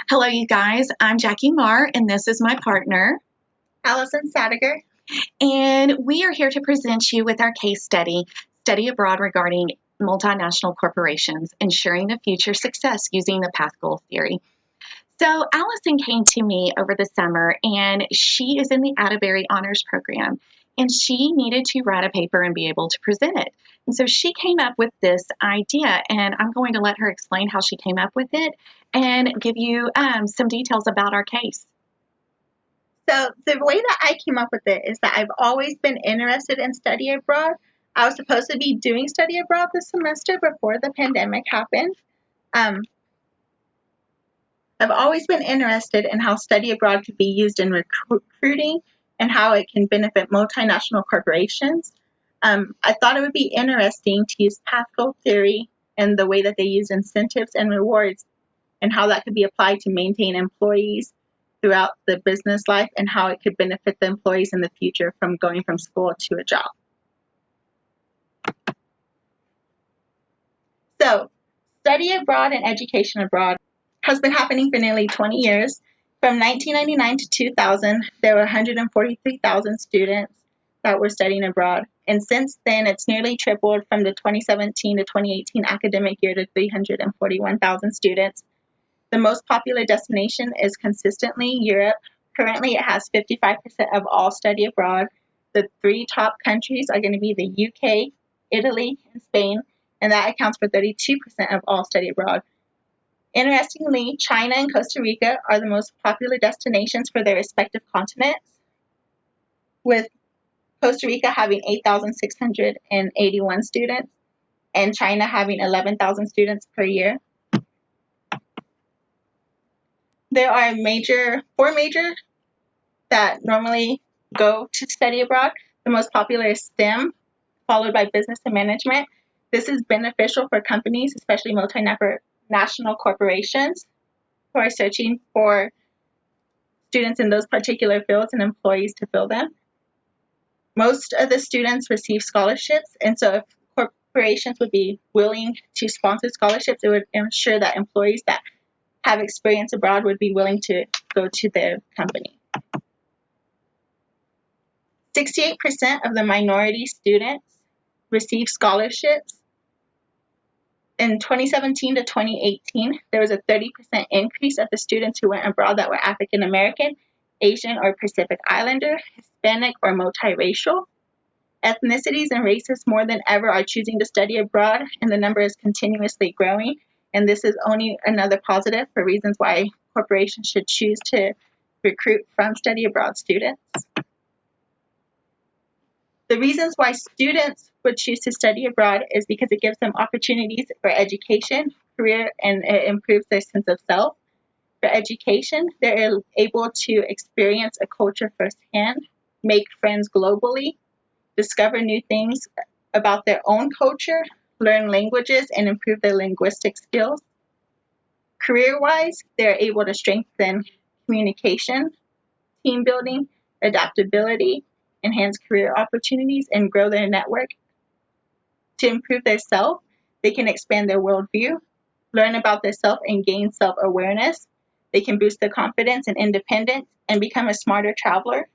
Hello, you guys. I'm Jackie Marr, and this is my partner. Allyson, Sadegur. And we are here to present you with our case study abroad regarding multinational corporations, ensuring the future success using the path goal theory. So, Allyson came to me over the summer, and she is in the Atterbury Honors Program, and she needed to write a paper and be able to present it. And so she came up with this idea, and I'm going to let her explain how she came up with it and give you some details about our case. So the way that I came up with it is that I've always been interested in study abroad. I was supposed to be doing study abroad this semester before the pandemic happened. I've always been interested in how study abroad could be used in recruiting and how it can benefit multinational corporations. I thought it would be interesting to use path goal theory and the way that they use incentives and rewards and how that could be applied to maintain employees throughout the business life and how it could benefit the employees in the future from going from school to a job. So, study abroad and education abroad has been happening for nearly 20 years. From 1999 to 2000, there were 143,000 students that were studying abroad. And since then, it's nearly tripled from the 2017 to 2018 academic year to 341,000 students. The most popular destination is consistently Europe. Currently, it has 55% of all study abroad. The three top countries are going to be the UK, Italy, and Spain, and that accounts for 32% of all study abroad. Interestingly, China and Costa Rica are the most popular destinations for their respective continents, with Costa Rica having 8,681 students and China having 11,000 students per year. There are four major that normally go to study abroad. The most popular is STEM, followed by business and management. This is beneficial for companies, especially multinational corporations, who are searching for students in those particular fields and employees to fill them. Most of the students receive scholarships, and so if corporations would be willing to sponsor scholarships, it would ensure that employees that have experience abroad would be willing to go to their company. 68% of the minority students receive scholarships. In 2017 to 2018, there was a 30% increase of the students who went abroad that were African American, Asian or Pacific Islander, Hispanic or multiracial. Ethnicities and races more than ever are choosing to study abroad, and the number is continuously growing. And this is only another positive for reasons why corporations should choose to recruit from study abroad students. The reasons why students would choose to study abroad is because it gives them opportunities for education, career, and it improves their sense of self. For education, they're able to experience a culture firsthand, make friends globally, discover new things about their own culture, learn languages, and improve their linguistic skills. Career-wise, they're able to strengthen communication, team building, adaptability, enhance career opportunities, and grow their network. To improve their self, they can expand their worldview, learn about their self, and gain self-awareness. They can boost their confidence and independence and become a smarter traveler.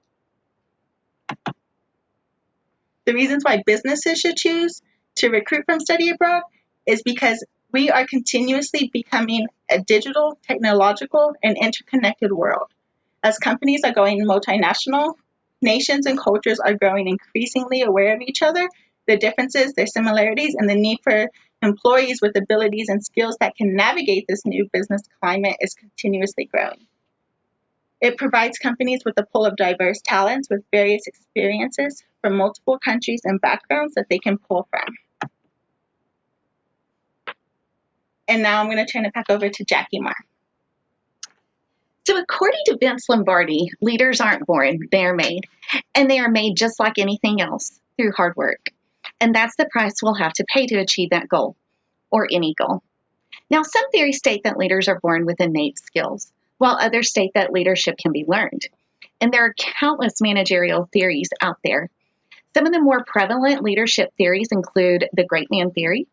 The reasons why businesses should choose to recruit from study abroad is because we are continuously becoming a digital, technological, and interconnected world. As companies are going multinational, nations and cultures are growing increasingly aware of each other, their differences, their similarities, and the need for employees with abilities and skills that can navigate this new business climate is continuously growing. It provides companies with a pool of diverse talents with various experiences from multiple countries and backgrounds that they can pull from. And now I'm going to turn it back over to Jackie Marr. So, according to Vince Lombardi, leaders aren't born, they are made. And they are made just like anything else, through hard work. And that's the price we'll have to pay to achieve that goal, or any goal. Now, some theories state that leaders are born with innate skills, while others state that leadership can be learned. And there are countless managerial theories out there. Some of the more prevalent leadership theories include the great man theory,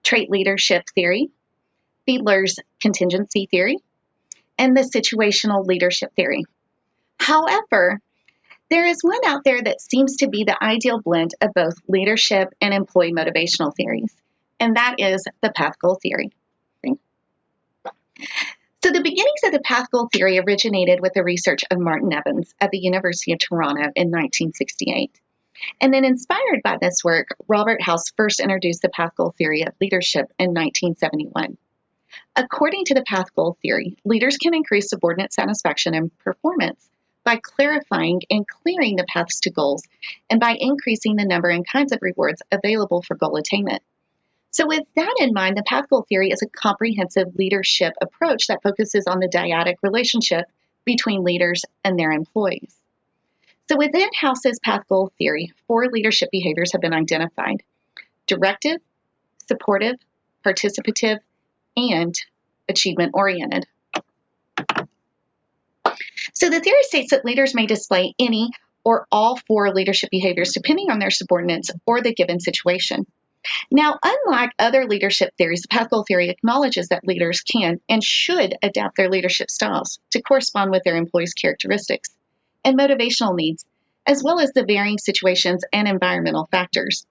trait leadership theory, Fiedler's contingency theory, and the situational leadership theory. However, there is one out there that seems to be the ideal blend of both leadership and employee motivational theories, and that is the path goal theory. So the beginnings of the path goal theory originated with the research of Martin Evans at the University of Toronto in 1968. And then inspired by this work, Robert House first introduced the path goal theory of leadership in 1971. According to the path goal theory, leaders can increase subordinate satisfaction and performance by clarifying and clearing the paths to goals and by increasing the number and kinds of rewards available for goal attainment. So with that in mind, the path goal theory is a comprehensive leadership approach that focuses on the dyadic relationship between leaders and their employees. So within House's path goal theory, 4 leadership behaviors have been identified: directive, supportive, participative, and achievement-oriented. So the theory states that leaders may display any or all 4 leadership behaviors depending on their subordinates or the given situation. Now, unlike other leadership theories, the path goal theory acknowledges that leaders can and should adapt their leadership styles to correspond with their employees' characteristics and motivational needs, as well as the varying situations and environmental factors.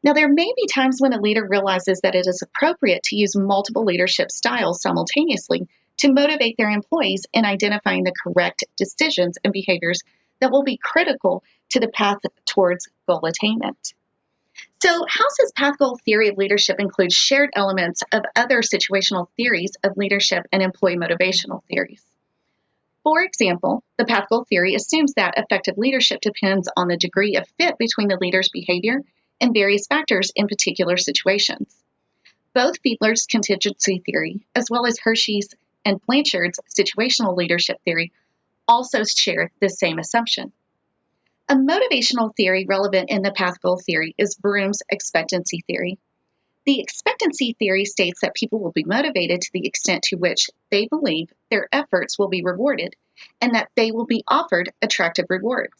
Now, there may be times when a leader realizes that it is appropriate to use multiple leadership styles simultaneously to motivate their employees in identifying the correct decisions and behaviors that will be critical to the path towards goal attainment. So House's path goal theory of leadership includes shared elements of other situational theories of leadership and employee motivational theories. For example, the path goal theory assumes that effective leadership depends on the degree of fit between the leader's behavior and various factors in particular situations. Both Fiedler's contingency theory, as well as Hershey's and Blanchard's situational leadership theory, also share the same assumption. A motivational theory relevant in the path goal theory is Broom's expectancy theory. The expectancy theory states that people will be motivated to the extent to which they believe their efforts will be rewarded and that they will be offered attractive rewards.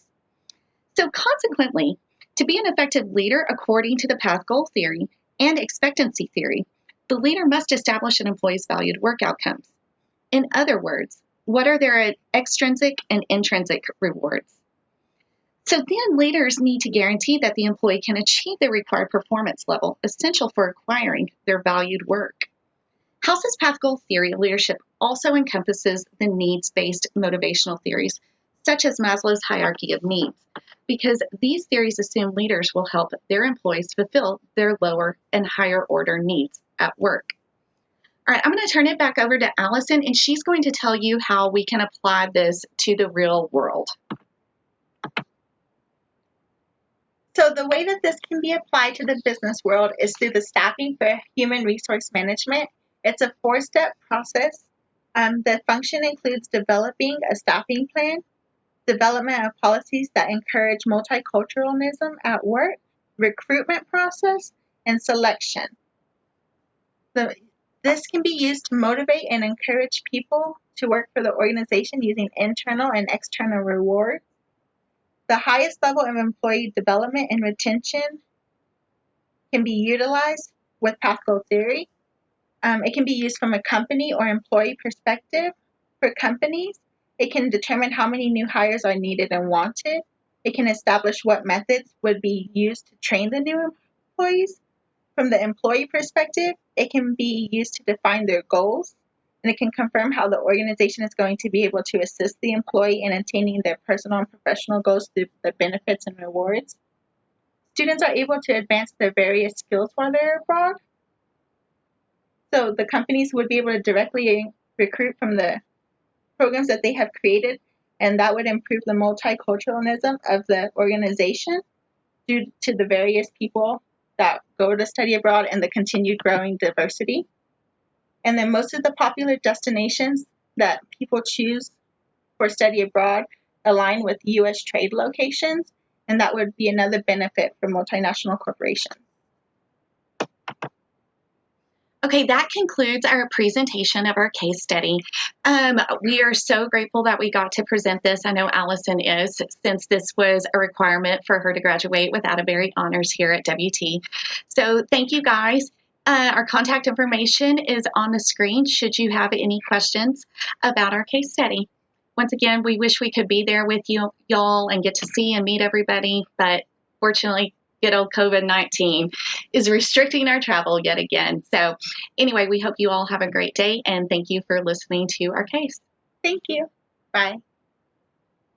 So consequently, to be an effective leader according to the path goal theory and expectancy theory, the leader must establish an employee's valued work outcomes. In other words, what are their extrinsic and intrinsic rewards? So then leaders need to guarantee that the employee can achieve the required performance level essential for acquiring their valued work. House's path goal theory of leadership also encompasses the needs-based motivational theories, such as Maslow's hierarchy of needs, because these theories assume leaders will help their employees fulfill their lower and higher order needs at work. All right, I'm going to turn it back over to Allyson, and she's going to tell you how we can apply this to the real world. So the way that this can be applied to the business world is through the Staffing for Human Resource Management. It's a 4-step process. The function includes developing a staffing plan, development of policies that encourage multiculturalism at work, recruitment process, and selection. This can be used to motivate and encourage people to work for the organization using internal and external rewards. The highest level of employee development and retention can be utilized with path goal theory. It can be used from a company or employee perspective. For companies, it can determine how many new hires are needed and wanted. It can establish what methods would be used to train the new employees. From the employee perspective, it can be used to define their goals, and it can confirm how the organization is going to be able to assist the employee in attaining their personal and professional goals through the benefits and rewards. Students are able to advance their various skills while they're abroad. So the companies would be able to directly recruit from the programs that they have created, and that would improve the multiculturalism of the organization due to the various people that go to study abroad and the continued growing diversity. And then most of the popular destinations that people choose for study abroad align with U.S. trade locations, and that would be another benefit for multinational corporations. Okay, that concludes our presentation of our case study. We are so grateful that we got to present this. I know Allyson is, since this was a requirement for her to graduate with Atterbury Honors here at WT. So thank you guys. Our contact information is on the screen should you have any questions about our case study. Once again, we wish we could be there with y'all and get to see and meet everybody, but fortunately, good old COVID-19 is restricting our travel yet again. So anyway, we hope you all have a great day, and thank you for listening to our case. Thank you. Bye.